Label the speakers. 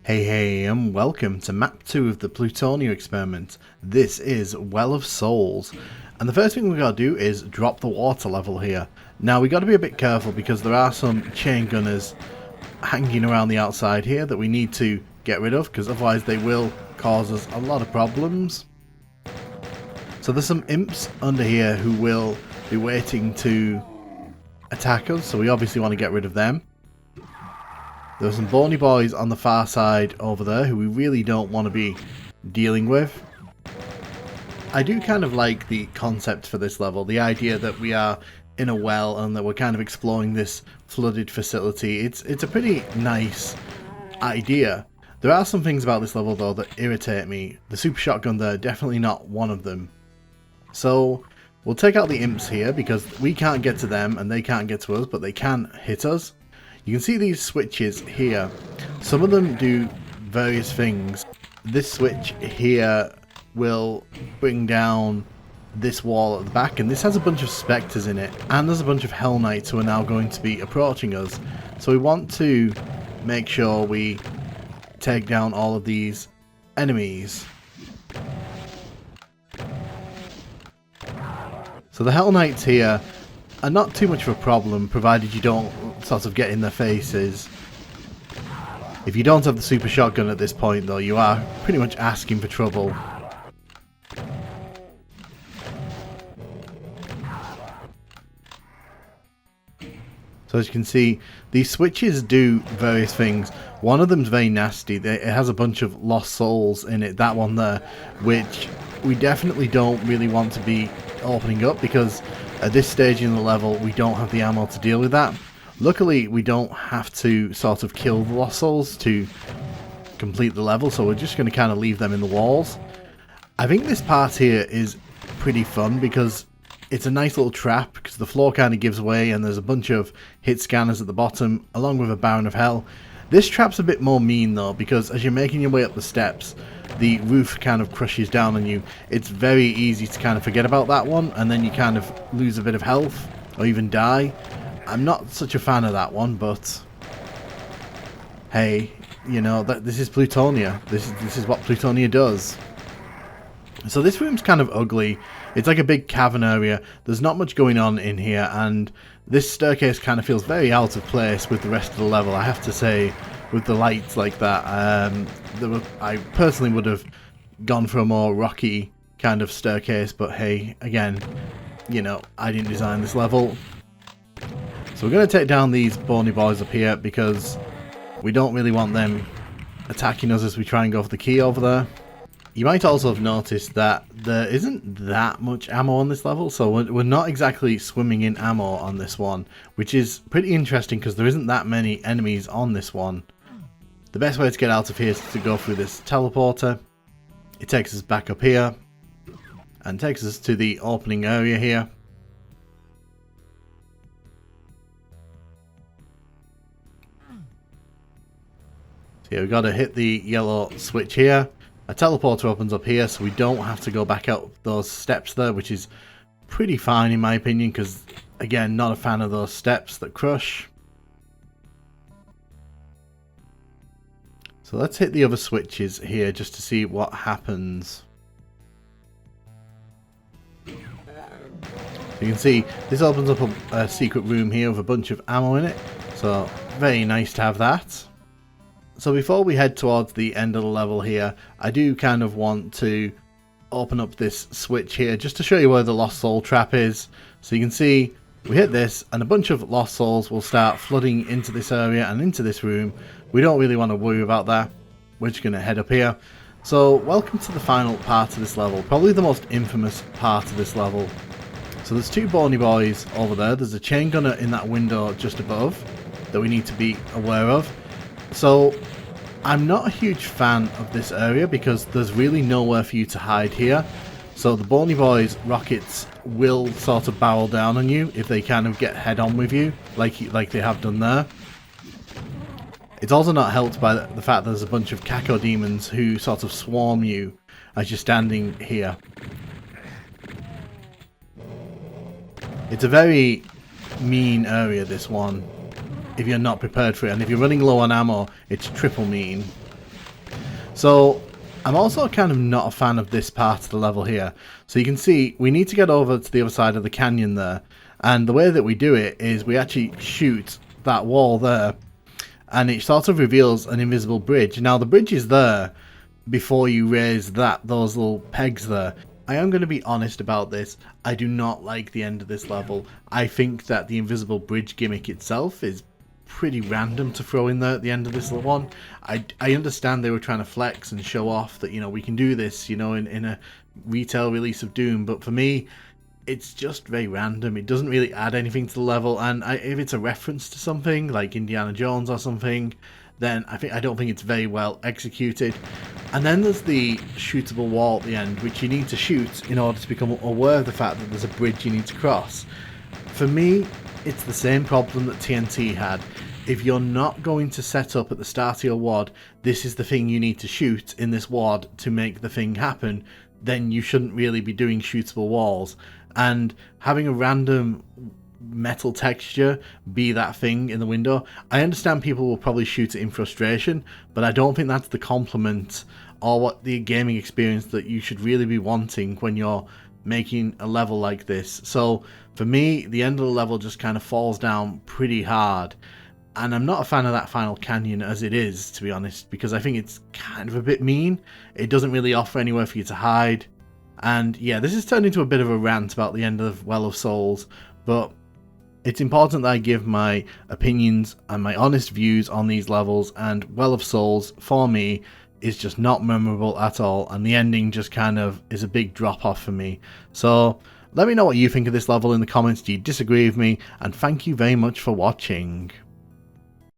Speaker 1: Hey, and welcome to map 2 of the Plutonia experiment. This is Well of Souls, and the first thing we gotta do is drop the water level here. Now we gotta be a bit careful because there are some chain gunners hanging around the outside here that we need to get rid of, because otherwise they will cause us a lot of problems. So there's some imps under here who will be waiting to attack us, so we obviously want to get rid of them. There are some bony boys on the far side over there who we really don't want to be dealing with. I do kind of like the concept for this level, the idea that we are in a well and that we're kind of exploring this flooded facility. It's a pretty nice idea. There are some things about this level though that irritate me. The super shotgun there, definitely not one of them. So we'll take out the imps here because we can't get to them and they can't get to us, but they can hit us. You can see these switches here. Some of them do various things. This switch here will bring down this wall at the back, and this has a bunch of spectres in it, and there's a bunch of Hell Knights who are now going to be approaching us. So we want to make sure we take down all of these enemies. So the Hell Knights here are not too much of a problem, provided you don't sort of get in their faces. If you don't have the super shotgun at this point though, you are pretty much asking for trouble. So as you can see, these switches do various things. One of them's very nasty. It has a bunch of lost souls in it, that one there, which we definitely don't really want to be opening up because at this stage in the level we don't have the ammo to deal with that. Luckily we don't have to sort of kill the lost souls to complete the level, so we're just going to kind of leave them in the walls. I think this part here is pretty fun because it's a nice little trap because the floor kind of gives way and there's a bunch of hit scanners at the bottom along with a Baron of Hell. This trap's a bit more mean though because as you're making your way up the steps, the roof kind of crushes down on you. It's very easy to kind of forget about that one and then you kind of lose a bit of health or even die. I'm not such a fan of that one, but hey, you know, this is Plutonia. This is what Plutonia does. So this room's kind of ugly. It's like a big cavern area. There's not much going on in here, and this staircase kind of feels very out of place with the rest of the level, I have to say, with the lights like that. I personally would have gone for a more rocky kind of staircase, but hey, again, you know, I didn't design this level. So we're going to take down these bony boys up here because we don't really want them attacking us as we try and go for the key over there. You might also have noticed that there isn't that much ammo on this level, so we're not exactly swimming in ammo on this one, which is pretty interesting because there isn't that many enemies on this one. The best way to get out of here is to go through this teleporter. It takes us back up here and takes us to the opening area here. So yeah, we've got to hit the yellow switch here. A teleporter opens up here, so we don't have to go back out those steps there, which is pretty fine in my opinion, because, again, not a fan of those steps that crush. So let's hit the other switches here just to see what happens. So you can see this opens up a secret room here with a bunch of ammo in it, so very nice to have that. So before we head towards the end of the level here, I do kind of want to open up this switch here just to show you where the lost soul trap is. So you can see we hit this and a bunch of lost souls will start flooding into this area and into this room. We don't really want to worry about that. We're just going to head up here. So welcome to the final part of this level, probably the most infamous part of this level. So there's two bony boys over there. There's a chain gunner in that window just above that we need to be aware of. So I'm not a huge fan of this area because there's really nowhere for you to hide here. So the bony boys rockets will sort of barrel down on you if they kind of get head on with you like they have done there. It's also not helped by the fact that there's a bunch of Caco demons who sort of swarm you as you're standing here. It's a very mean area, this one, if you're not prepared for it, and if you're running low on ammo, it's triple mean. So I'm also kind of not a fan of this part of the level here. So you can see we need to get over to the other side of the canyon there, and the way that we do it is we actually shoot that wall there, and it sort of reveals an invisible bridge. Now the bridge is there before you raise those little pegs there. I am going to be honest about this. I do not like the end of this level. I think that the invisible bridge gimmick itself is pretty random to throw in there at the end of this one. I understand they were trying to flex and show off that, you know, we can do this, you know, in a retail release of Doom, but for me, it's just very random. It doesn't really add anything to the level, and if it's a reference to something like Indiana Jones or something, then I don't think it's very well executed. And then there's the shootable wall at the end, which you need to shoot in order to become aware of the fact that there's a bridge you need to cross. For me, it's the same problem that TNT had. If you're not going to set up at the start of your WOD, this is the thing you need to shoot in this WOD to make the thing happen, then you shouldn't really be doing shootable walls. And having a random metal texture be that thing in the window, I understand people will probably shoot it in frustration, but I don't think that's the compliment or what the gaming experience that you should really be wanting when you're making a level like this. So for me, the end of the level just kind of falls down pretty hard, and I'm not a fan of that final canyon as it is, to be honest, because I think it's kind of a bit mean. It doesn't really offer anywhere for you to hide, and yeah, this has turned into a bit of a rant about the end of Well of Souls, but it's important that I give my opinions and my honest views on these levels, and Well of Souls, for me, is just not memorable at all, and the ending just kind of is a big drop off for me. So let me know what you think of this level in the comments. Do you disagree with me? And thank you very much for watching.